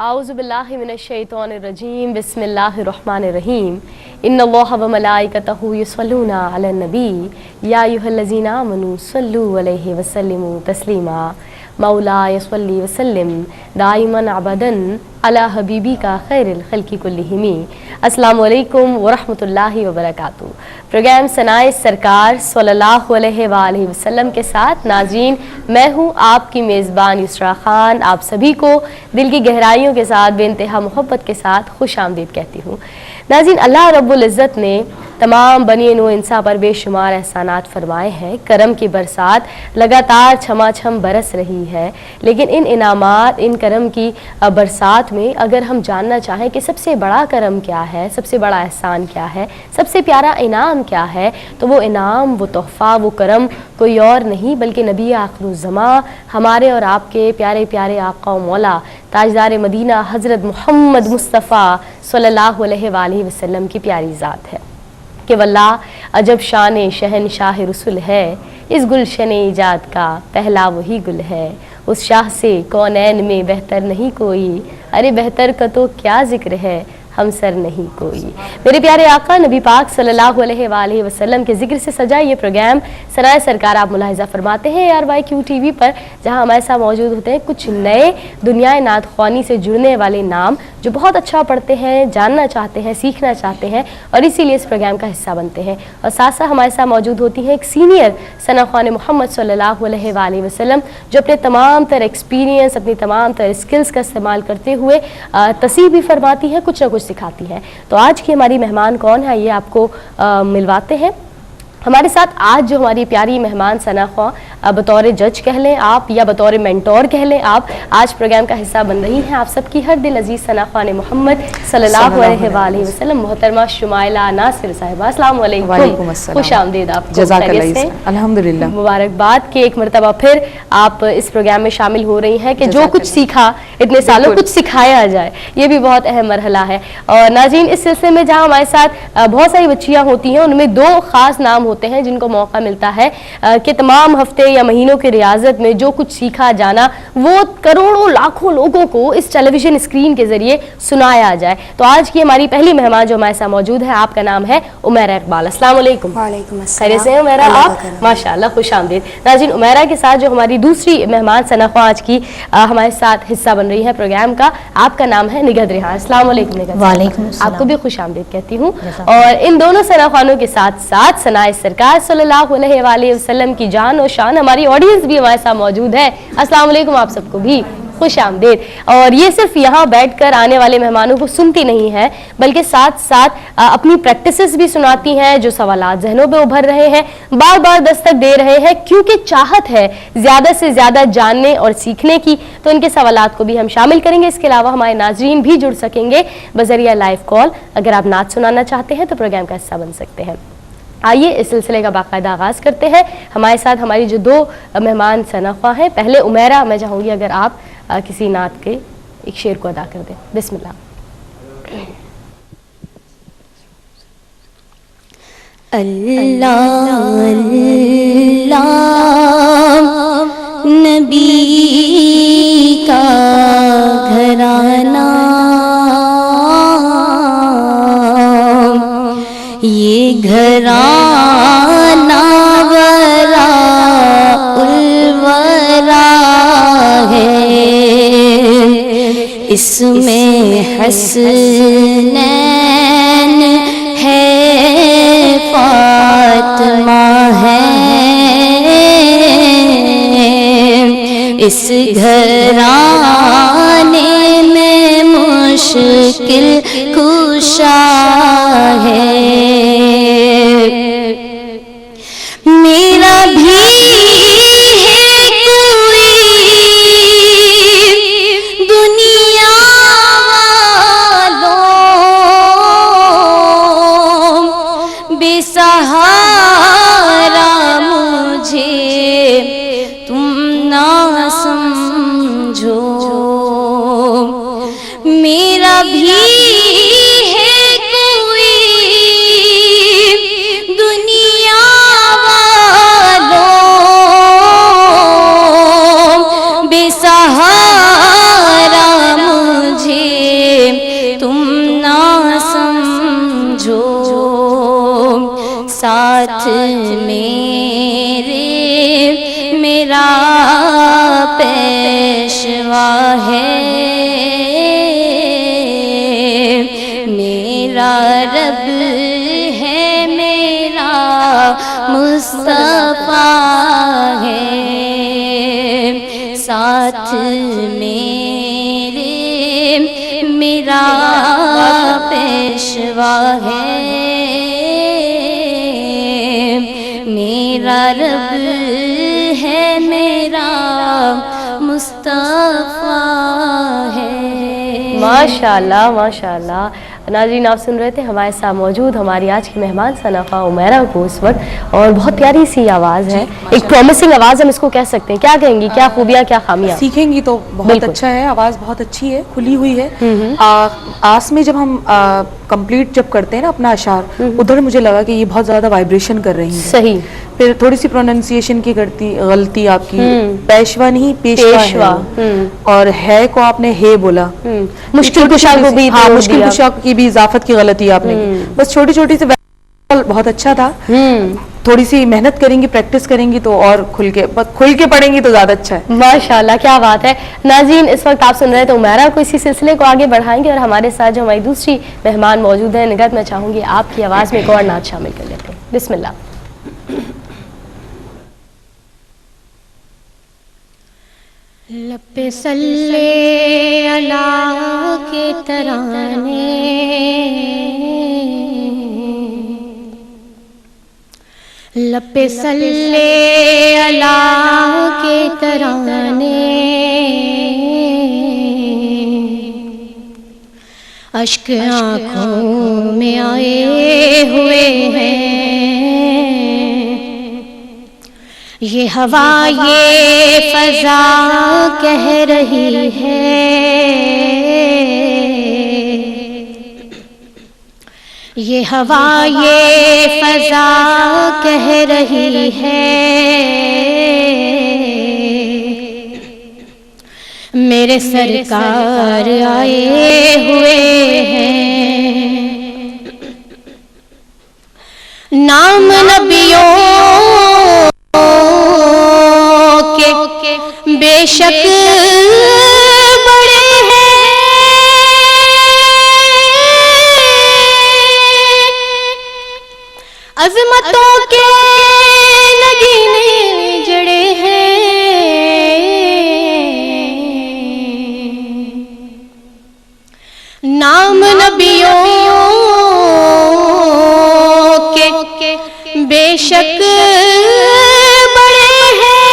اعوذ باللہ من الشیطان الرجیم بسم اللہ الرحمن الرحیم ان اللہ و ملائکتہ یصلون علی النبی یا ایھا الذین آمنوا صلوا علیہ وسلموا تسلیما مولاي صلی وسلم دائما ابدا علی حبیبی کا خیر الخلق کلہم۔ السلام علیکم ورحمۃ اللہ وبرکاتہ۔ پروگرام ثنائے سرکار صلی اللہ علیہ وآلہ وسلم کے ساتھ ناظرین، میں ہوں آپ کی میزبان یسریٰ خان، آپ سبھی کو دل کی گہرائیوں کے ساتھ بے انتہا محبت کے ساتھ خوش آمدید کہتی ہوں۔ ناظرین، اللہ رب العزت نے تمام بنی نوع انسان پر بے شمار احسانات فرمائے ہیں، کرم کی برسات لگاتار چھما چھم برس رہی ہے، لیکن ان انعامات، ان کرم کی برسات میں اگر ہم جاننا چاہیں کہ سب سے بڑا کرم کیا ہے، سب سے بڑا احسان کیا ہے، سب سے پیارا انعام کیا ہے، تو وہ انعام، وہ تحفہ، وہ کرم کوئی اور نہیں بلکہ نبی آخر الزماں، ہمارے اور آپ کے پیارے پیارے آقا و مولا تاجدار مدینہ حضرت محمد مصطفیٰ صلی اللہ علیہ وآلہ وسلم کی پیاری ذات ہے کہ واللہ عجب شان شہنشاہ رسول ہے، اس گلشن ایجاد کا پہلا وہی گل ہے، اس شاہ سے کونین میں بہتر نہیں کوئی، ارے بہتر کا تو کیا ذکر ہے، ہم سر نہیں کوئی۔ میرے پیارے آقا نبی پاک صلی اللہ علیہ وآلہ وسلم کے ذکر سے سجا یہ پروگرام ثنائے سرکار آپ ملاحظہ فرماتے ہیں ARYQ TV پر، جہاں ہمارے ساتھ موجود ہوتے ہیں کچھ نئے دنیا نعت خوانی سے جڑنے والے نام جو بہت اچھا پڑھتے ہیں، جاننا چاہتے ہیں، سیکھنا چاہتے ہیں اور اسی لیے اس پروگرام کا حصہ بنتے ہیں۔ اور ساتھ ساتھ ہمارے ساتھ موجود ہوتی ہیں ایک سینئر ثنا خوان محمد صلی اللہ علیہ وآلہ وسلم جو اپنے تمام تر ایکسپیرینس، اپنی تمام تر اسکلز کا استعمال کرتے ہوئے تصحیح بھی فرماتی ہیں، کچھ نہ کچھ سکھاتی ہیں۔ تو آج کی ہماری مہمان کون ہے یہ آپ کو ملواتے ہیں۔ ہمارے ساتھ آج جو ہماری پیاری مہمان ثنا خواں بطور جج کہہ لیں آپ یا بطور مینٹور کہہ لیں آپ، آج پروگرام کا حصہ بن رہی ہیں آپ سب کی ہر دل عزیز ثنا خوان محمد صلی اللہ علیہ وآلہ وسلم، محترمہ شمائلہ ناصر صاحبہ۔ السلام علیکم، وعلیکم السلام، خوش آمدید آپ کو۔ جزاک اللہ، الحمدللہ، مبارکباد کہ ایک مرتبہ پھر آپ اس پروگرام میں شامل ہو رہی ہیں کہ جو کچھ سیکھا اتنے سالوں کچھ سکھایا جائے، یہ بھی بہت اہم مرحلہ ہے۔ اور ناظرین، اس سلسلے میں جہاں ہمارے ساتھ بہت ساری بچیاں ہوتی ہیں، ان میں دو خاص نام ہوتے ہیں جن کو موقع ملتا ہے کہ تمام ہفتے یا مہینوں کی ریاضت میں جو کچھ سیکھا جانا وہ کروڑوں لاکھوں لوگوں کو اس ٹیلی ویژن اسکرین کے ذریعے سنایا جائے۔ تو آج کی ہماری پہلی مہمان جو ہمارے ساتھ موجود ہے، آپ کا نام ہے عمیرہ اقبال۔ السلام علیکم۔ وعلیکم السلام۔ خیریت سے ہیں عمیرہ آپ؟ ماشاءاللہ، خوش آمدید۔ ناظرین، عمیرہ کے ساتھ جو ہماری دوسری مہمان ثنا خواں آج کی ہمارے ساتھ حصہ بن رہی ہے پروگرام کا، آپ کا نام ہے نگہت ریحان۔ السلام علیکم نگہت۔ وعلیکم السلام۔ آپ کو بھی خوش آمدید کہتی ہوں۔ اور ان دونوں ثنا خوانوں کے ساتھ ساتھ ثنائے سرکار صلی اللہ علیہ وآلہ وسلم کی جان و شان ہماری آڈینس بھی ہمارے ساتھ موجود ہے۔ السلام علیکم، آپ سب کو بھی خوش آمدید۔ اور یہ صرف یہاں بیٹھ کر آنے والے مہمانوں کو سنتی نہیں ہے بلکہ ساتھ ساتھ اپنی پریکٹسز بھی سناتی ہیں، جو سوالات ذہنوں میں ابھر رہے ہیں، بار بار دستک دے رہے ہیں، کیونکہ چاہت ہے زیادہ سے زیادہ جاننے اور سیکھنے کی، تو ان کے سوالات کو بھی ہم شامل کریں گے۔ اس کے علاوہ ہمارے ناظرین بھی جڑ سکیں گے بذریعہ لائیو کال۔ اگر آپ نعت سنانا چاہتے ہیں تو پروگرام کا حصہ بن سکتے ہیں۔ آئیے اس سلسلے کا باقاعدہ آغاز کرتے ہیں۔ ہمارے ساتھ ہماری جو دو مہمان ثنا خواں ہیں، پہلے عمیرہ، میں چاہوں گی اگر آپ کسی نعت کے ایک شعر کو ادا کر دیں۔ بسم اللہ۔ اللہ اللہ نبی کا گھرانہ، یہ گھرانہ ورا الورا ہے، اس میں حسنین ہے، فاطمہ ہے، اس گھرانے میں مشکل کشا ہے، میرا بھی ہے کوئی دنیا والوں، بے سہارا مجھے تم نہ سمجھو، میرا بھی ہے کوئی دنیا والوں، بے سہارا مجھے ہے میرا رب ہے میرا مصطفیٰ ہے ساتھ میرے میرا پیشوا ہے میرا رب ہے میرا مصطفیٰ ہے. ماشاءاللہ ماشاءاللہ. ناظرین آپ سن رہے تھے ہمارے ساتھ موجود ہماری آج کی مہمان ثناء عمیرہ کو اس وقت, اور بہت پیاری سی آواز ہے, ایک پرومسنگ آواز ہم اس کو کہہ سکتے ہیں. کیا کہیں گی, کیا خوبیاں کیا خامیاں؟ سیکھیں گی تو بہت اچھا ہے, آواز بہت اچھی ہے, کھلی ہوئی ہے. آس میں جب ہم کمپلیٹ جب کرتے ہیں نا اپنا اشعار, ادھر مجھے لگا کہ یہ بہت زیادہ وائبریشن کر رہی ہیں. صحیح. پھر تھوڑی سی پروننسیشن کی غلطی آپ کی, پیشوا نہیں پیشوا, اور ہے کو آپ نے ہے بولا, مشکل کشا کو بھی, ہاں مشکل کشا کی بھی اضافت کی غلطی آپ نے کی. بس چھوٹی چھوٹی سی بہت اچھا تھا. تھوڑی سی محنت کریں گی, پریکٹس کریں گی تو اور کھل کے پڑھیں گی تو زیادہ اچھا ہے. ماشاءاللہ, کیا بات ہے. ناظرین اس وقت آپ سن رہے ہیں تو عمیرہ کو اسی سلسلے کو آگے بڑھائیں گے, اور ہمارے ساتھ جو ہماری دوسری مہمان موجود ہیں نگہت, میں چاہوں گی آپ کی آواز میں ایک اور نعت شامل کر لیتے ہیں. بسم اللہ. لب پہ صلی اللہ کے ترانے, لب پہ صلی اللہ کے ترانے, اشک آنکھوں میں آئے ہوئے ہیں, یہ ہوا یہ فضا کہہ رہی ہے, یہ ہوا یہ فضا کہہ رہی ہے, میرے سرکار آئے ہوئے ہیں, نام نبیوں بے شک بڑے ہیں, عظمتوں کے نگینے جڑے ہیں, نام نبیوں کے بے شک بڑے ہیں,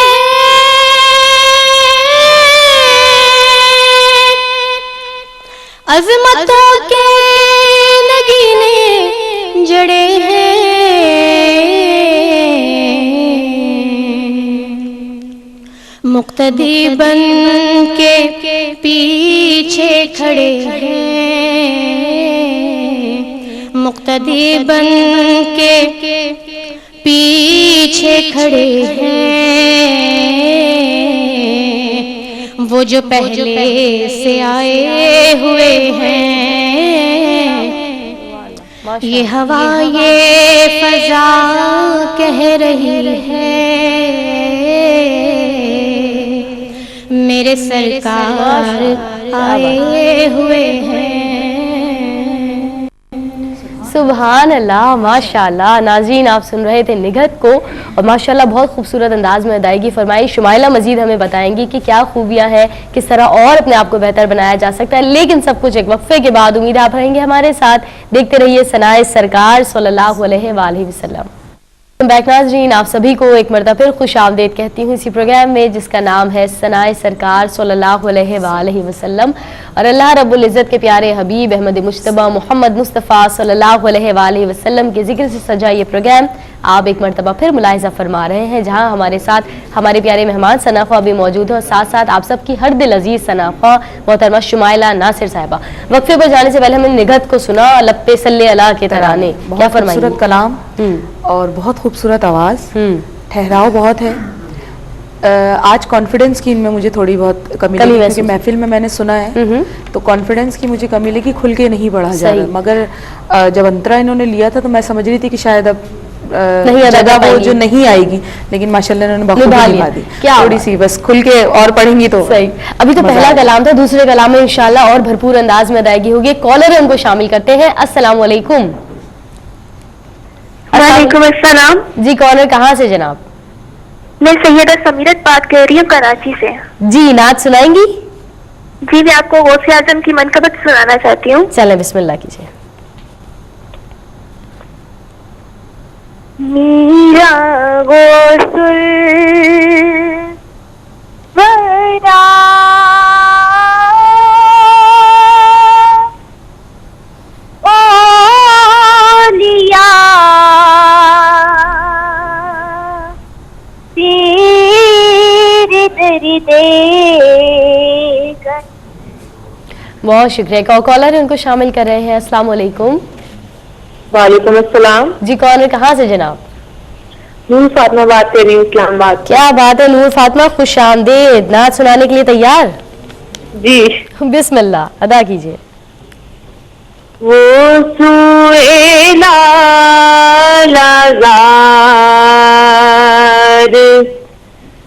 عظمتوں کے نگینے جڑے ہیں, مقتدی بن کے پیچھے کھڑے ہیں, مقتدی بن کے پیچھے کھڑے ہیں, وہ جو پہلے سے آئے ہوئے ہیں, یہ ہوا یہ فضا کہہ رہی ہے, میرے سرکار آئے ہوئے ہیں. سبحان اللہ, ماشاءاللہ. ناظرین آپ سن رہے تھے نگہت کو, اور ماشاءاللہ بہت خوبصورت انداز میں ادائیگی فرمائی. شمائلہ مزید ہمیں بتائیں گی کہ کیا خوبیاں ہیں, کس طرح اور اپنے آپ کو بہتر بنایا جا سکتا ہے, لیکن سب کچھ ایک وقفے کے بعد. امید آپ رہیں گے ہمارے ساتھ, دیکھتے رہیے ثناء سرکار صلی اللہ علیہ وآلہ وسلم. بیک ناظرین آپ سبھی کو ایک مرتبہ پھر خوش آمدید کہتی ہوں اسی پروگرام میں جس کا نام ہے ثناء سرکار صلی اللہ علیہ وآلہ وسلم. اور اللہ رب العزت کے پیارے حبیب احمد مجتبیٰ محمد مصطفیٰ صلی اللہ علیہ وآلہ وسلم کے ذکر سے سجا یہ پروگرام آپ ایک مرتبہ پھر ملاحظہ فرما رہے ہیں, جہاں ہمارے ساتھ ہمارے پیارے مہمان ثناء بھی موجود ہیں, اور ساتھ ساتھ آپ سب کی ہر دل عزیز ثناء محترمہ شمائلہ ناصر صاحبہ. وقفے پر جانے سے پہلے ہم نے نگہت کو سنا, لب پہ صلی اللہ کے ترانے, کیا فرمائیں؟ خوبصورت کلام اور بہت خوبصورت آواز, ٹھہراؤ بہت ہے. آج کانفیڈنس کی ان میں مجھے تھوڑی بہت کمی لگی, کیونکہ محفل میں نے سنا ہے تو کانفیڈنس کی مجھے کمی لگی, کھل کے نہیں پڑھا جا رہا. مگر جب انترا انہوں نے لیا تھا تو میں سمجھ رہی تھی کہ شاید اب جگہ وہ جو نہیں آئے گی, لیکن ماشاءاللہ انہوں نے بخوبی نبھا دی. تھوڑی سی بس کھل کے اور پڑھیں گی تو صحیح. ابھی تو پہلا کلام تھا, دوسرے کلام میں انشاءاللہ اور بھرپور انداز میں ادائیگی ہوگی. کالر ہے, ان کو شامل کرتے ہیں. السلام علیکم. وعلیکم السلام. جی کالر کہاں سے جناب؟ میں سیدہ سمیرت بات کر رہی ہوں کراچی سے. جی نعت سنائیں گی؟ جی میں آپ کو غوث اعظم کی منقبت سنانا چاہتی ہوں. چلیں بسم اللہ کیجیے. میرا غوث الورا اولیاء تیرے در دیگر. بہت شکریہ. کالر ان کو شامل کر رہے ہیں. السلام علیکم. وعلیکم السلام. جی کالر کہاں سے جناب؟ نور فاطمہ بات کر رہی ہوں اسلام آباد. کیا بات ہے نور فاطمہ, خوش آمدید. نعت سنانے کے لیے تیار؟ جی بسم اللہ ادا کیجیے. وہ سوئے لازار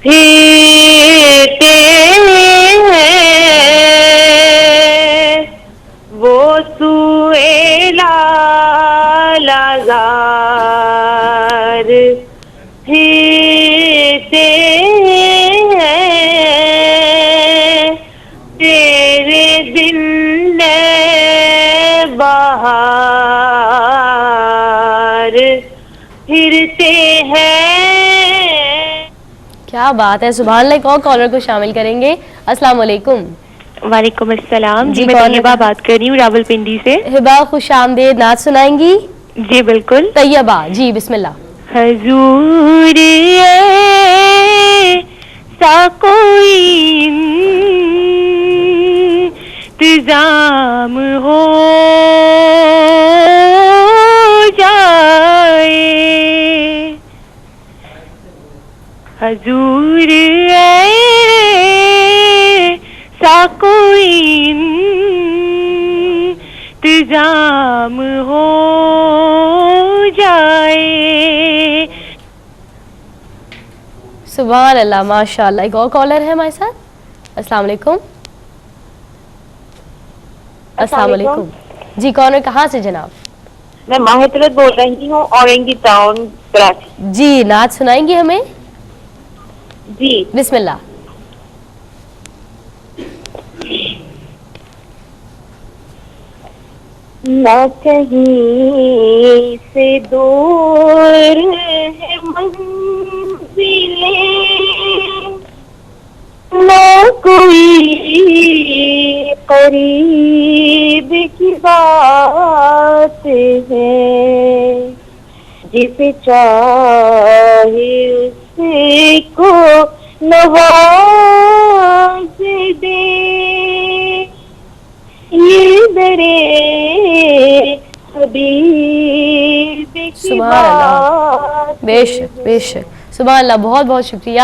پھرتے ہیں, وہ سوئے لازار پھرتے ہیں, تیرے دل بہار پھرتے ہیں. کیا بات ہے, سبحان اللہ. ایک اور کالر کو شامل کریں گے. السلام علیکم. وعلیکم السلام. جی جی میں طیبہ بات کر رہی ہوں راول پنڈی سے. ہبا خوش آمدید. نعت سنائیں گی؟ جی بالکل. طیبہ جی بسم اللہ. حضور ایسا کوئی انتظام ہو جائے, حضور ایسا کوئی انتظام ہو جائے. سبحان اللہ ماشاء اللہ. ایک اور کالر ہے ہمارے ساتھ. السلام علیکم. السلام علیکم. جی کالر کہاں سے جناب؟ میں ماہطلت بول رہی ہوں اورنگی ٹاؤن کراچی. جی نعت سنائیں گی ہمیں؟ جی بسم اللہ. نہ کہیں سے دور ہے منزلیں, نہ کوئی قریب کی بات ہے, جسے چاہے اسے کو نواز دے, یہ درے حبیب کی سبحان اللہ. بات. بے شک بے شک. سبحان اللہ. بہت بہت شکریہ.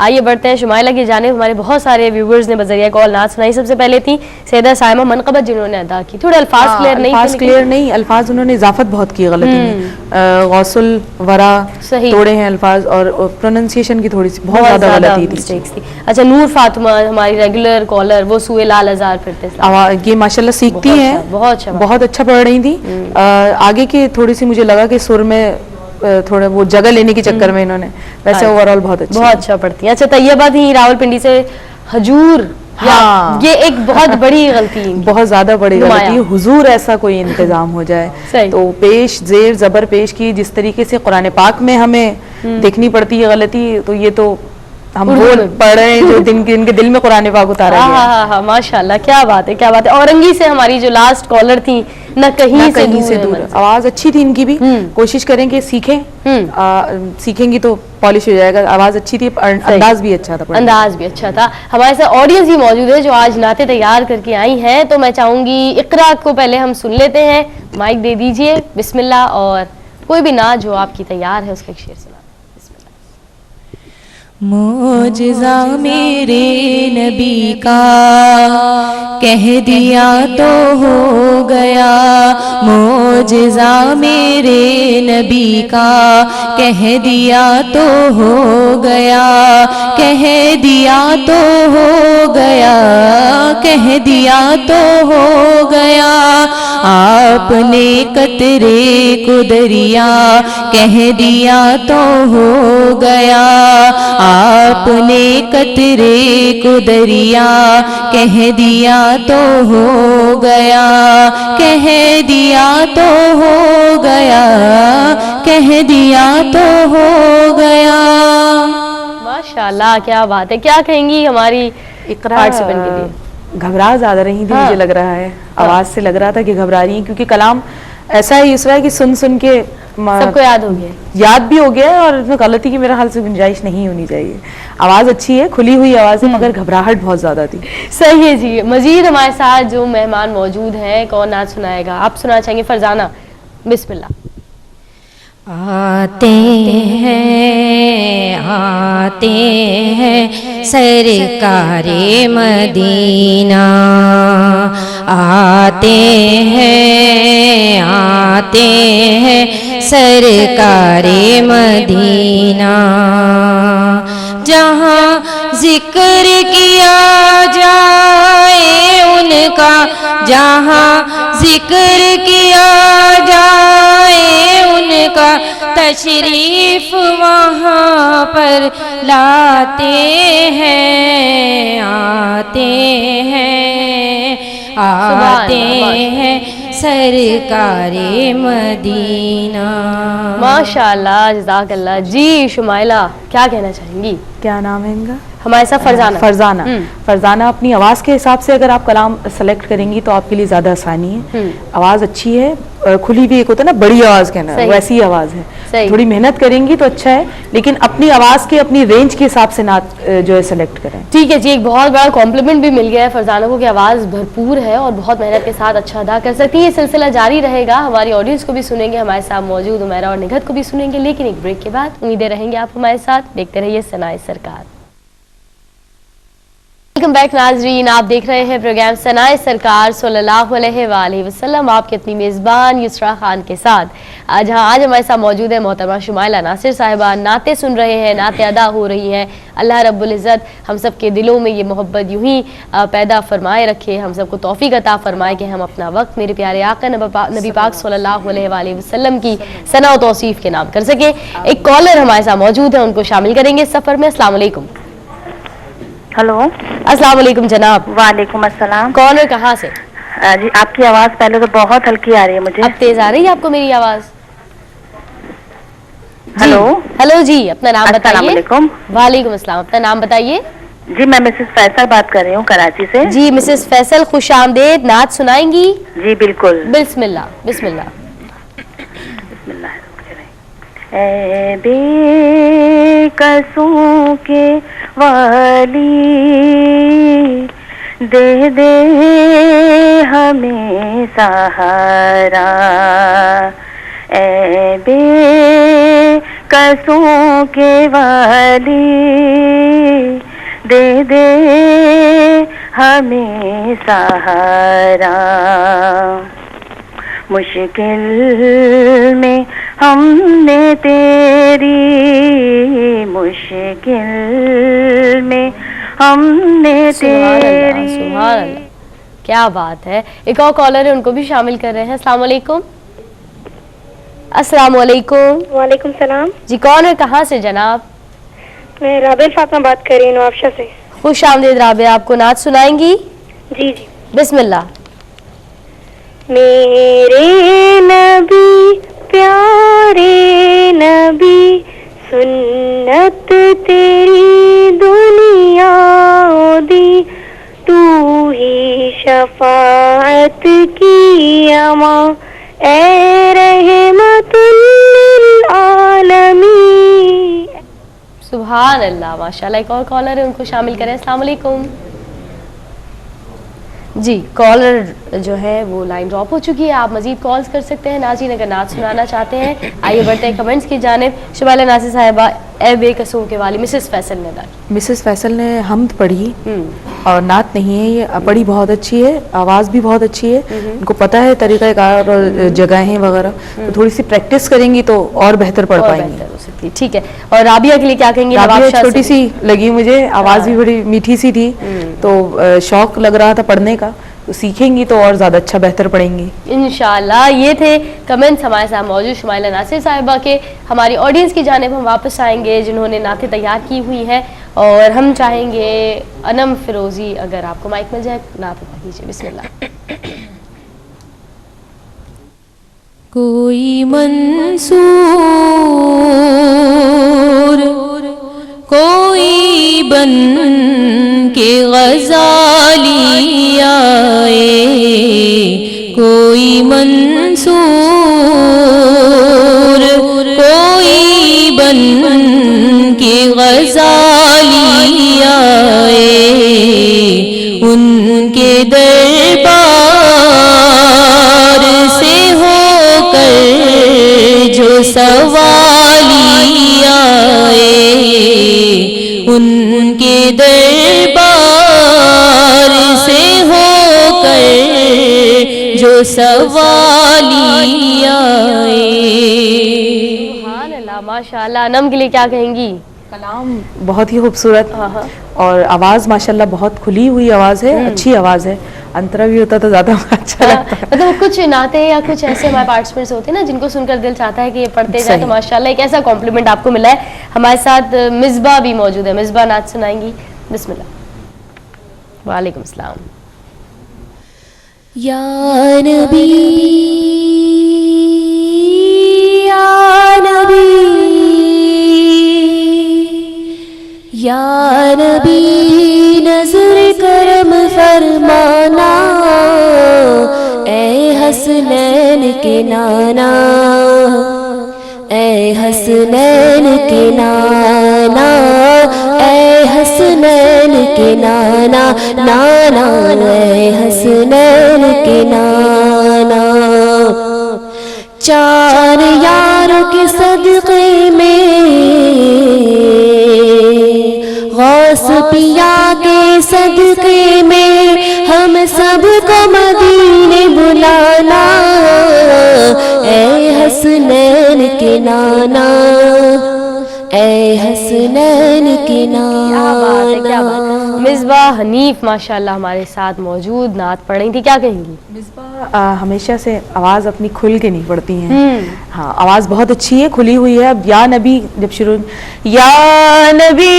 آئیے بڑھتے ہیں شمائلہ کی جانب. ہمارے بہت سارے ویورز نے بذریعہ کال نعت سنائی. سب سے پہلے تھی سیدہ سائمہ منقبت جنہوں نے ادا کی. تھوڑے الفاظ کلیئر نہیں تھے. کلیئر نہیں, الفاظ انہوں نے اضافت بہت کی, غلطی میں غوث الورا توڑے ہیں الفاظ, اور پروننسیشن کی تھوڑی سی بہت زیادہ غلطی تھی. اچھا نور فاطمہ ہماری ریگولر کالر, وہ سوئے لال ہزار پھرتے. یہ ماشاءاللہ سیکھتی ہیں, بہت اچھا پڑھ رہی تھی. آگے کی تھوڑی سی مجھے لگا کہ سر میں تھوڑا وہ جگہ لینے کے چکر میں انہوں نے, ویسے اوور آل بہت اچھا پڑھتی ہیں. اچھا طیبہ تھی راول پنڈی سے. حجور, ہاں یہ ایک بہت بڑی غلطی, بہت زیادہ بڑی غلطی. حضور ایسا کوئی انتظام ہو جائے تو پیش زیر زبر پیش کی جس طریقے سے قرآن پاک میں ہمیں دیکھنی پڑتی ہے غلطی, تو یہ تو ہم بول پڑھ رہے ہیں جو ان کے دل میں قرآن پاک اتارا گیا. ہاں ماشاءاللہ. کیا بات ہے کیا بات ہے. اورنگی سے ہماری جو لاسٹ کالر تھی, نہ کہیں سے دور. آواز اچھی تھی ان کی بھی. کوشش کریں کہ سیکھیں گی تو پالش ہو جائے گا. آواز اچھی تھی, انداز بھی اچھا تھا. ہمارے ساتھ آڈینس بھی موجود ہے جو آج نعتیں تیار کر کے آئی ہیں, تو میں چاہوں گی اقرا کو پہلے ہم سن لیتے ہیں. مائک دے دیجئے. بسم اللہ. اور کوئی بھی نعت جو آپ کی تیار ہے اس کا ایک شعر سنا. معجزہ میرے نبی کا کہہ دیا تو ہو گیا, معجزہ میرے نبی کا کہہ دیا تو ہو گیا، کہہ دیا تو ہو گیا، کہہ دیا تو ہو گیا، آپ نے قطرے کو دریا کہہ دیا تو ہو گیا، آپ نے قطرے کو دریا کہہ دیا تو ہو گیا، کہہ دیا تو ہو گیا، کہہ دیا تو ہو گیا۔ ماشاءاللہ، کیا بات ہے۔ کیا کہیں گی ہماری اقرا پارٹیسپینٹ کے لیے؟ گھبرا زیادہ رہی تھی، مجھے لگ رہا ہے آواز سے لگ رہا تھا کہ گھبرا رہی ہیں، کیونکہ کلام ایسا ہی اس طرح ہے کہ سن سن کے سب کو یاد ہو گیا، یاد بھی ہو گیا ہے، اور اس میں غلطی کی میرے خیال سے گنجائش نہیں ہونی چاہیے۔ آواز اچھی ہے، کھلی ہوئی آواز ہے، مگر گھبراہٹ بہت زیادہ تھی۔ صحیح ہے جی۔ مزید ہمارے ساتھ جو مہمان موجود ہیں، کون نعت سنائے گا؟ آپ سنا چاہیں گے؟ فرزانہ، بسم اللہ۔ آتے ہیں سرکار مدینہ، آتے ہیں سرکار مدینہ، جہاں ذکر کیا جائے ان کا، جہاں ذکر کیا جائے ان کا، تشریف وہاں پر لاتے ہیں، آتے ہیں سرکار مدینہ۔ ماشاءاللہ، جزاک اللہ۔ جی شمائلہ، کیا کہنا چاہیں گی؟ کیا نام ہے ان کا؟ ہمارے ساتھ فرزانہ۔ فرزانہ۔ فرزانہ اپنی آواز کے حساب سے اگر آپ کلام سلیکٹ کریں گی تو آپ کے لیے زیادہ آسانی ہے۔ آواز اچھی ہے، کھلی بھی، ایک ہوتا ہے نا بڑی آواز کہنا، ویسی آواز ہے، تھوڑی محنت کریں گی تو اچھا ہے، لیکن اپنی آواز کے اپنی رینج کے حساب سے نعت جو ہے سلیکٹ کریں۔ ٹھیک ہے جی، ایک بہت بڑا کمپلیمنٹ بھی مل گیا ہے فرزانہ کو کہ آواز بھرپور ہے اور بہت محنت کے ساتھ اچھا ادا کر سکتی ہے۔ یہ سلسلہ جاری رہے گا، ہماری آڈینس کو بھی سنیں گے، ہمارے ساتھ موجود عمیرہ اور نگہت کو بھی سنیں گے، لیکن ایک بریک کے بعد امیدیں رہیں گے آپ ہمارے ساتھ، دیکھتے رہیے ثنائے سرکار۔ ویلکم بیک ناظرین، آپ دیکھ رہے ہیں پروگرام ثنائے سرکار صلی اللہ علیہ وآلہ وسلم، آپ کی اپنی میزبان یسرا خان کے ساتھ۔ آج ہمارے ساتھ موجود ہے محترمہ شمائلہ ناصر صاحبہ، نعتیں سن رہے ہیں، نعتیں ادا ہو رہی ہیں۔ اللہ رب العزت ہم سب کے دلوں میں یہ محبت یوں ہی پیدا فرمائے رکھے، ہم سب کو توفیق عطا فرمائے کہ ہم اپنا وقت میرے پیارے آقا نبی پاک صلی اللہ علیہ وآلہ وسلم کی ثنا و توصیف کے نام کر سکیں۔ ایک کالر ہمارے ساتھ موجود ہے، ان کو شامل کریں گے سفر میں۔ السلام علیکم۔ ہلو، السلام علیکم جناب۔ وعلیکم السلام۔ کون اور کہاں سے؟ جی، آپ کی آواز پہلے تو بہت ہلکی آ رہی ہے مجھے۔ اب تیز آ رہی ہے آپ کو میری آواز؟ ہلو، ہلو جی، اپنا نام بتائیے۔ السلام علیکم۔ وعلیکم السلام، اپنا نام بتائیے۔ جی، میں مسز فیصل بات کر رہی ہوں کراچی سے۔ جی مسز فیصل، خوش آمدید، نعت سنائیں گی؟ جی بالکل۔ بسم اللہ، بسم اللہ۔ بسم اللہ الرحمن الرحیم۔ اے بے قصوں کے والی، دے دے ہمیں سہارا، اے بے قصوں کے والی، دے دے ہمیں سہارا، مشکل میں ہم نے تیری، مشکل میں ہم نے تیری۔ سبحان اللہ، کیا بات ہے۔ ایک اور کالر ہے، ان کو بھی شامل کر رہے ہیں۔ السلام علیکم۔ السلام علیکم۔ وعلیکم السلام۔ جی کون ہے، کہاں سے جناب؟ میں رابعہ فاطمہ بات کر رہی ہوں نوابشہ سے۔ خوش آمدید رابعہ، آپ کو نعت سنائیں گی؟ جی جی، بسم اللہ۔ میرے نبی پیارے نبی، سنت تیری دنیا دی، تو ہی شفاعت کی اماں، اے رحمت للعالمین۔ سبحان اللہ، ماشاءاللہ۔ ایک اور کالر ہے، ان کو شامل کریں۔ السلام علیکم۔ جی کالر جو ہے وہ لائن ڈراپ ہو چکی ہے، آپ مزید کالز کر سکتے ہیں ناظرین اگر نعت سنانا چاہتے ہیں۔ آئیے بڑھتے ہیں کمنٹس کی جانب۔ شمائلہ ناصر صاحبہ، اے بے قصوں کے والی مسز فیصل نے ادا کی. مسز فیصل نے حمد پڑھی اور نعت نہیں ہے یہ پڑھی بہت اچھی ہے, آواز بھی بہت اچھی ہے, ان کو پتہ ہے طریقہ کار اور جگہیں وغیرہ, تو تھوڑی سی پریکٹس کریں گی تو اور بہتر پڑھ پائیں گی. ٹھیک ہے. اور رابعہ کے لیے کیا کہیں گے؟ رابعہ چھوٹی سی لگی مجھے, آواز بھی بڑی میٹھی سی تھی, تو شوق لگ رہا تھا پڑھنے کا, تو سیکھیں گی تو اور زیادہ اچھا بہتر پڑھیں گی انشاءاللہ. یہ تھے کمنٹس ہمارے ساتھ موجود شمائلہ ناصر صاحبہ کے. ہماری آڈینس کی جانب ہم واپس آئیں گے جنہوں نے نعتیں تیار کی ہوئی ہیں, اور ہم چاہیں گے انم فیروزی اگر آپ کو مائک مل جائے نعت ادا کیجیے. بسم اللہ. کوئی منصور کوئی بن کے غزالی آئے, کوئی منصور کوئی بن کے غزالی آئے, ان کے دربار سے ہو کر جو سوالی آئے, ان کے دربار سے ہو کر جو سوالی آئے. سبحان اللہ, ماشاءاللہ. انم کے لیے کیا کہیں گی؟ کلام بہت ہی خوبصورت اور آواز ماشاءاللہ بہت کھلی ہوئی آواز ہے, اچھی آواز ہے. انترا بھی ہوتا تو زیادہ اچھا لگتا. مطلب کچھ نعتیں یا کچھ ایسے ہمارے پارٹیسپینٹس ہوتے ہیں نا جن کو سن کر دل چاہتا ہے کہ یہ پڑھتے جائیں, تو ماشاءاللہ ایک ایسا کمپلیمنٹ آپ کو ملا ہے. ہمارے ساتھ مصباح بھی موجود ہے. مصباح نعت سنائیں گی. بسم اللہ. وعلیکم السلام. یا نبی یا نبی یا نبی نظر کرم فرمانا, اے حسنین کے نانا, اے حسنین کے نانا, اے حسنین کے نانا, نانا اے حسنین کے نانا. چار یاروں کے صدقے میں, غوث پیا کے صدقے میں, ہم سب کو مدینے بلانا, اے حسنین کے نانا, اے حسنین کے نانا. مصباح حنیف ماشاءاللہ ہمارے ساتھ موجود, نعت پڑھ رہی تھی, کیا کہیں گی؟ مصباح ہمیشہ سے آواز اپنی کھل کے نہیں پڑتی ہیں, ہاں آواز بہت اچھی ہے, کھلی ہوئی ہے. اب یا نبی جب شروع, یا نبی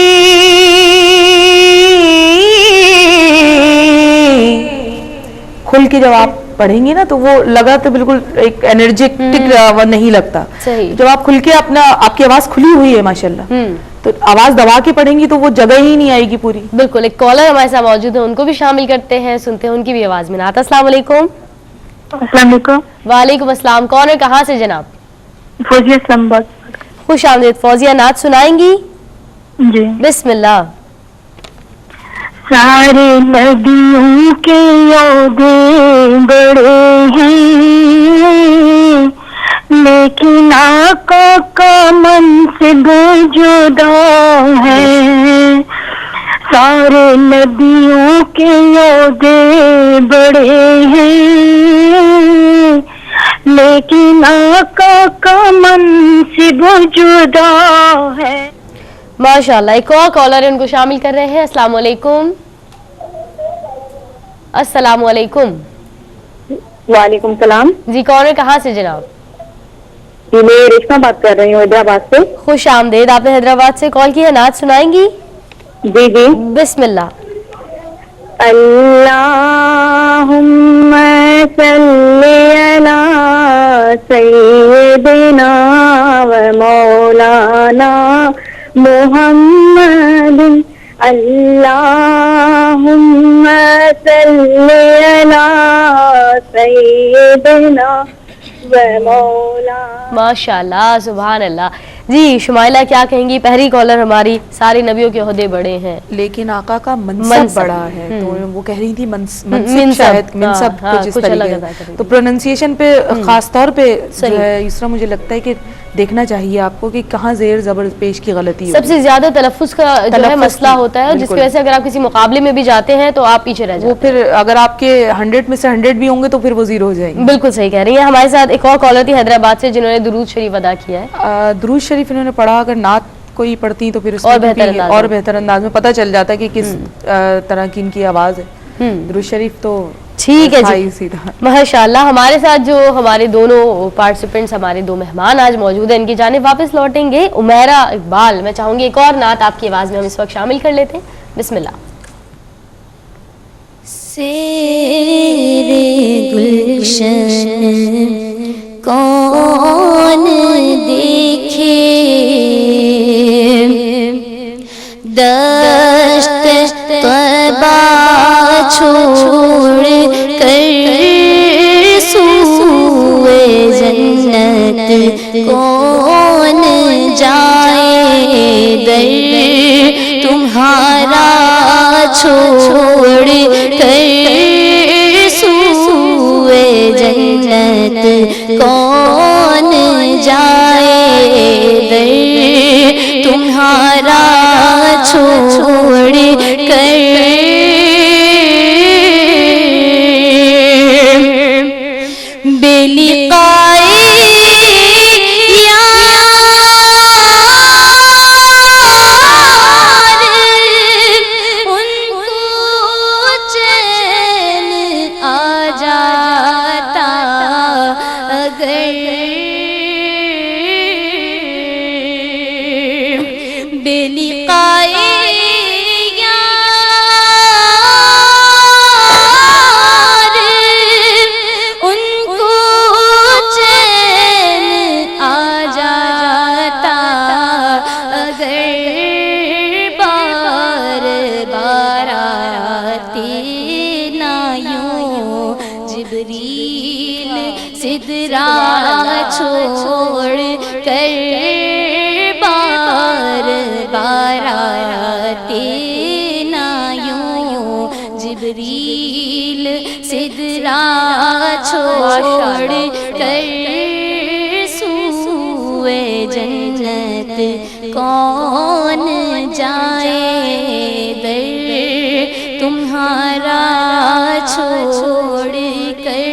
کھل کے جب آپ پڑھیں گی نا تو وہ لگا تو بالکل ایک انرجیٹک نہیں لگتا. جب آپ کھل کے اپنا, آپ کی آواز کھلی ہوئی ہے ماشاءاللہ, تو آواز دبا کے پڑھیں گی تو وہ جگہ ہی نہیں آئے گی پوری. بالکل. ایک کالر ہمارے ساتھ موجود ہے, ان کو بھی شامل کرتے ہیں, سنتے ہیں ان کی بھی آواز میں نعت. السلام علیکم. السلام علیکم. وعلیکم السلام. کون ہے, کہاں سے جناب؟ فوزیہ اسلام آباد. خوش آمدید فوزیہ, نعت سنائیں گی؟ جی. بسم اللہ. سارے نبیوں کے عہدے بڑے ہیں, لیکن آقا کا منصب جدا ہے. سارے نبیوں کے عہدے بڑے ہیں, لیکن آقا کا منصب جدا ہے. ماشاءاللہ. ایک اور کالر ہے, ان کو شامل کر رہے ہیں. السلام علیکم. السلام علیکم. وعلیکم السلام. جی کون ہے, کہاں سے جناب؟ جی میں ریشما بات کر رہی ہوں حیدرآباد سے. خوش آمدید. آپ نے حیدرآباد سے کال کی ہے, نعت سنائیں گی؟ جی جی. بسم اللہ. اللہم صلی علی سیدنا و مولانا محمد. اللہم صلی علی سیدنا و مولانا. ماشاءاللہ, سبحان اللہ. جی شمائلہ کیا کہیں گی؟ پہلی کالر ہماری, سارے نبیوں کے عہدے بڑے ہیں لیکن آقا کا منصب بڑا ہے, تو وہ کہہ رہی تھی منصب, شاید منصب کچھ اس طریقے, تو پروننسیشن پہ خاص طور پہ جو ہے اس طرح مجھے لگتا ہے کہ دیکھنا چاہیے آپ کو کہ کہاں زیر زبر پیش کی غلطی ہے. سب سے زیادہ تلفظ کا جو ہے مسئلہ ہوتا ہے، جس کی وجہ سے اگر آپ کسی مقابلے میں بھی جاتے ہیں تو آپ پیچھے رہ جاتے ہیں. وہ پھر اگر آپ کے 100 میں سے 100 بھی ہوں گے تو پھر وہ 0 ہو جائیں گے. بالکل صحیح کہہ رہی ہیں. ہمارے ساتھ ایک اور کالر تھی حیدرآباد سے جنہوں نے درود شریف ادا کیا ہے. درود شریف انہوں نے پڑھا. اگر نعت کوئی پڑھتی تو پھر اس اور بہتر انداز میں پتہ چل جاتا ہے کہ کس طرح کی ان کی آواز ہے. درود شریف تو ٹھیک ہے جی، ماشاء اللہ. ہمارے ساتھ جو ہمارے دونوں پارٹیسپینٹس، ہمارے 2 مہمان آج موجود ہیں، ان کی جانب واپس لوٹیں گے. عمیرہ اقبال، میں چاہوں گی ایک اور نعت آپ کی آواز میں ہم اس وقت شامل کر لیتے ہیں. بسم اللہ. سیرے گلشن کون دیکھے، دشت طیبہ چھوڑ کر سوئے جنت کون جائے، در تمہارا چھوڑ کر سوئے جنت کون جائے، در تمہارا چھوڑ کر. بے لقائے یار ان کو چین آ جاتا، اگر بے لقائے سدرا چھوڑ کر بار بار آتے نہ یوں، جبریل سدرا چھوڑ کر سوئے جنت کون جائے، در تمہارا چھوڑ کر.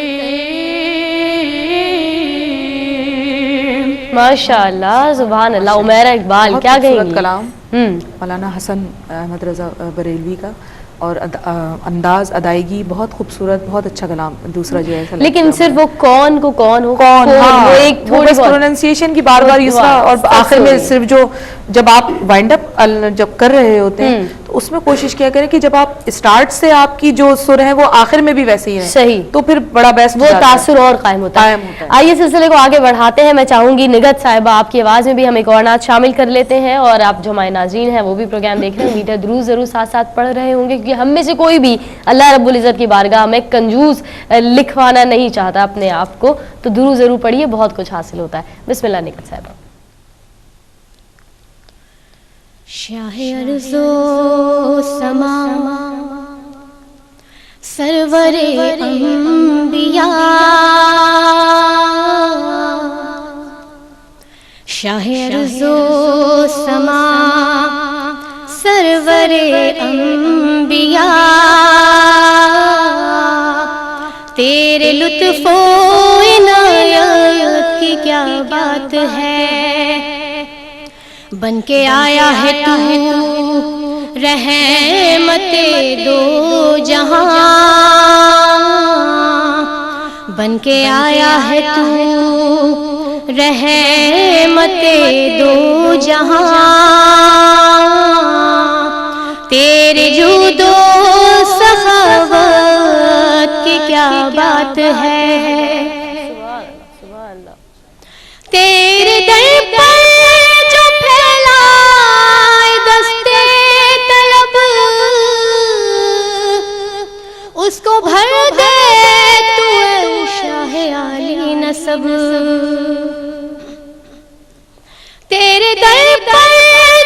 ماشاء اللہ، سبحان اللہ. عمیرہ اقبال کیا کہیں گی؟ کلام مولانا حسن احمد رضا بریلوی کا، اور انداز ادائیگی بہت خوبصورت، بہت اچھا کلام. دوسرا جو ہے لیکن صرف وہ کون کو کون ہو، کون، وہ ایک تھوڑی پروننسیشن کی بار بار اس اور آخر میں صرف جو جب آپ وائنڈ اپ جب کر رہے ہوتے ہیں تو اس میں کوشش کیا کریں کہ جب آپ اسٹارٹ سے آپ کی جو سر ہے وہ آخر میں بھی ویسے ہی رہیں. صحیح. تو پھر بڑا بیسٹ وہ تاثر اور قائم ہوتا ہے. آئیے سلسلے کو آگے بڑھاتے ہیں. میں چاہوں گی نگہت صاحبہ آپ کی آواز میں بھی ہم ایک اور نعت شامل کر لیتے ہیں، اور آپ جو ہمارے ناظرین ہیں وہ بھی پروگرام دیکھ رہے ہیں، میٹر درود ضرور ساتھ ساتھ پڑھ رہے ہوں گے، کیونکہ ہم میں سے کوئی بھی اللہ رب العزت کی بارگاہ میں کنجوس لکھوانا نہیں چاہتا اپنے آپ کو. تو درود ضرور پڑھیے، بہت کچھ حاصل ہوتا ہے. بسم اللہ نگہت صاحبہ. شاہ ارض و سما سرور انبیاء، شاہ ارض و سما سرور انبیاء، تیرے لطف و عنایت کی کیا بات ہے، بن کے آیا ہے تو رحمت دو جہاں، بن کے آیا ہے تو رحمت دو جہاں، تیرے جود و سخاوت کی کیا بات ہے، تیرے در پر اس کو بھر دے تو اے شاہ عالی نسب، تیرے در پر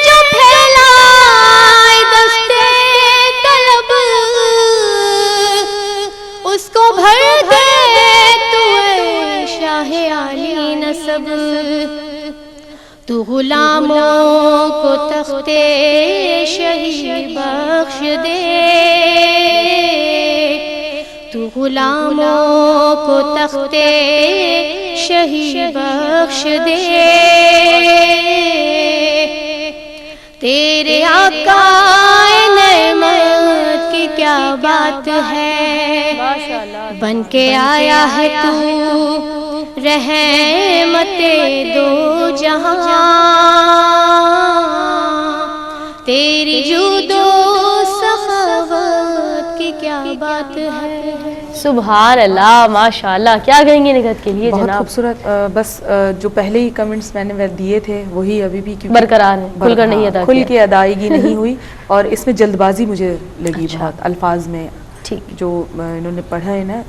جو پھیلائے دستے طلب، اس کو بھر دے تو اے شاہ عالی نسب، غلاموں کو تختے شہی بخش دے، تیرے آقا نعمت کی کیا بات ہے، بن کے آیا ہے تو رحمت دو جہاں، تیری جود و سخاوت کی کیا بات ہے۔ سبحان اللہ، ماشاءاللہ، کیا کہیں گے نگہت کے لیے بہت جناب؟ خوبصورت، بس جو پہلے ہی کمنٹس میں نے دیے تھے وہی ابھی بھی برقرار ہیں، کھل کر نہیں ادا کھل کے ادائیگی نہیں ہوئی، اور اس میں جلد بازی مجھے لگی بہت الفاظ میں، جو انہوں نے پڑھا ہے نا،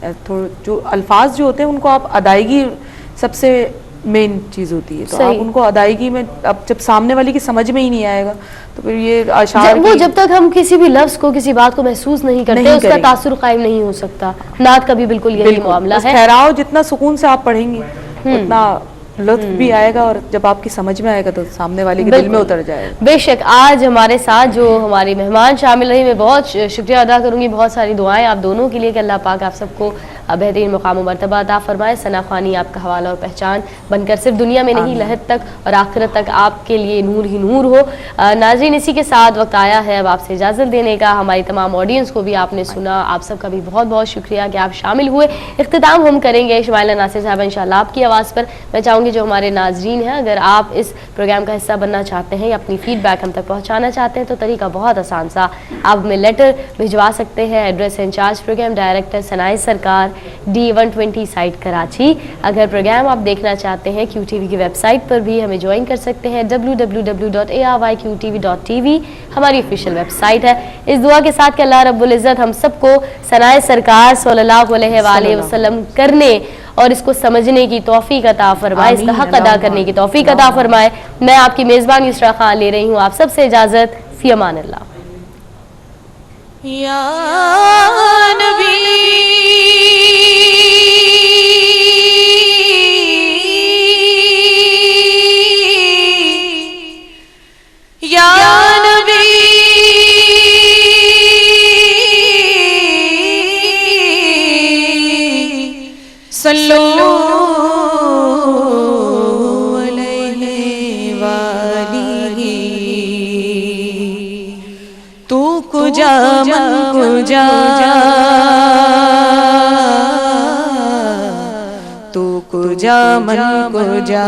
جو الفاظ جو ہوتے ہیں ان کو آپ ادائیگی سب سے مین چیز ہوتی ہے، تو آپ ان کو ادائیگی میں، اب جب سامنے والی کی سمجھ میں ہی نہیں آئے گا تو پھر یہ اشعار وہ جب تک ہم کسی بھی لفظ کو، کسی بات کو محسوس نہیں کرتے اس کا تاثر قائم نہیں ہو سکتا۔ نعت کا بھی بالکل یہی معاملہ ہے، ٹھہراؤ، جتنا سکون سے آپ پڑھیں گے اتنا لطف بھی آئے گا، اور جب آپ کی سمجھ میں آئے گا تو سامنے والے کے دل میں اتر جائے گا۔ بے شک آج ہمارے ساتھ جو ہمارے مہمان شامل رہے، میں بہت شکریہ ادا کروں گی، بہت ساری دعائیں آپ دونوں کے لیے کہ اللہ پاک آپ سب کو بہترین مقام و مرتبہ عطا فرمائے۔ ثنا خوانی آپ کا حوالہ اور پہچان بن کر صرف دنیا میں نہیں، لحد تک اور آخرت تک آپ کے لیے نور ہی نور ہو۔ ناظرین، اسی کے ساتھ وقت آیا ہے اب آپ سے اجازت دینے کا۔ ہماری تمام آڈینس کو بھی آپ نے سنا، آپ سب کا بھی بہت بہت شکریہ کہ آپ شامل ہوئے۔ اختتام ہم کریں گے شمائلہ ناصر صاحب انشاءاللہ آپ کی آواز پر۔ میں چاہوں گی جو ہمارے ناظرین ہیں، اگر آپ اس پروگرام کا حصہ بننا چاہتے ہیں یا اپنی فیڈ بیک ہم تک پہنچانا چاہتے ہیں تو طریقہ بہت آسان سا، آپ ہمیں لیٹر بھجوا سکتے ہیں۔ ایڈریس انچارج پروگرام ڈائریکٹر ثناء سرکار، D120 سائٹ کراچی۔ اگر پروگرام آپ دیکھنا چاہتے ہیں کیو ٹی وی کی ویب سائٹ پر بھی ہمیں جوائن کر سکتے ہیں، www.arYQTV.tv ہماری آفیشیل ویب سائٹ ہے۔ اس دعا کے ساتھ کہ اللہ رب العزت ہم سب کو ثناء سرکار صلی اللہ علیہ وآلہ وسلم کرنے اور اس کو سمجھنے کی توفیق عطا فرمائے، اس کا حق ادا کرنے کی توفیق عطا فرمائے۔ میں آپ کی میزبان یسریٰ خان لے رہی ہوں آپ سب سے اجازت، فی امان اللہ۔ یا نبی یا نبی صلو علیہ وآلہ، تو کجا من کجا، تو کجا من کجا،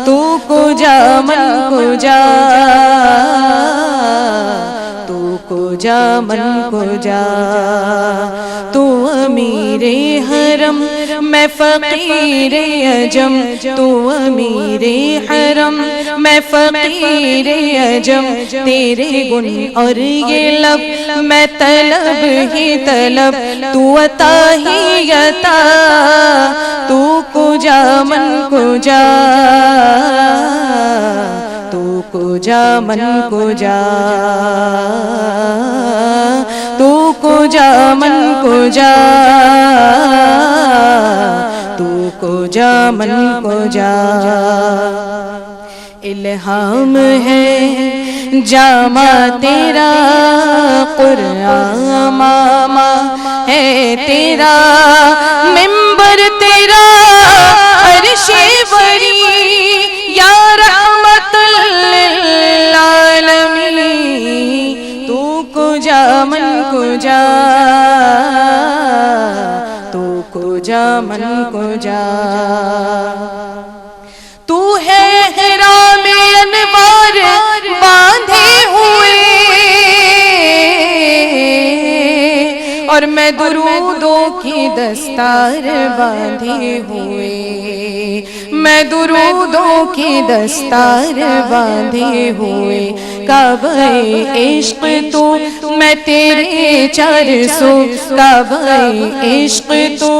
تو کجا من کجا، تو کجا من کجا، تو امیر حرم میں فقیر عجم، تو امیر حرم میں فقیر عجم، تیرے گن اور یہ لب میں طلب ہی طلب، تو عطا ہی عطا، تو کجا من کجا، تو کجا من کجا، تو کجا من کجا، تو کجا من کجا، الہام ہے جامع تیرا قرآن، ماما ہے تیرا منبر، تیرا عرش بری یا رحمت للعالمین، تو کجا من کجا، تو کجا من کجا، تو ہے احرام انوار باندھے ہوئے، اور میں درودوں کی دستار باندھے ہوئے، میں درودوں کی دستار باندھے ہوئے، کعبہ عشق تو میں تیرے چار سو، کعبہ عشق تو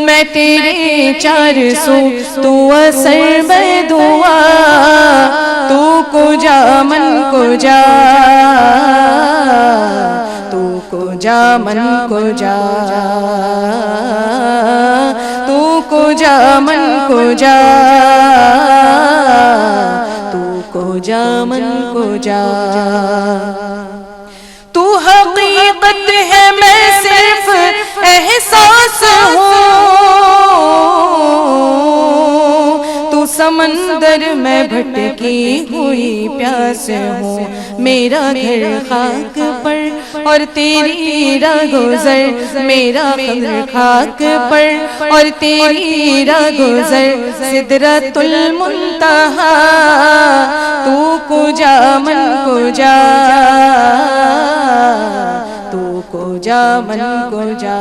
میں تیرے چار سو، تو اثر میں دعا، تو کجا من کجا، تو کجا من کجا، تو کجا من کجا، تو کجا من کجا، تو حقیقت ہے میں خاص ہوں، تو سمندر میں بھٹکی ہوئی پیاس ہوں، میرا گھر خاک پر اور تیری راہ گزر، میرا قبر خاک پر اور تیری راہ گزر، سدرۃ المنتہا تو کجا من کجا، تو کجا من کجا۔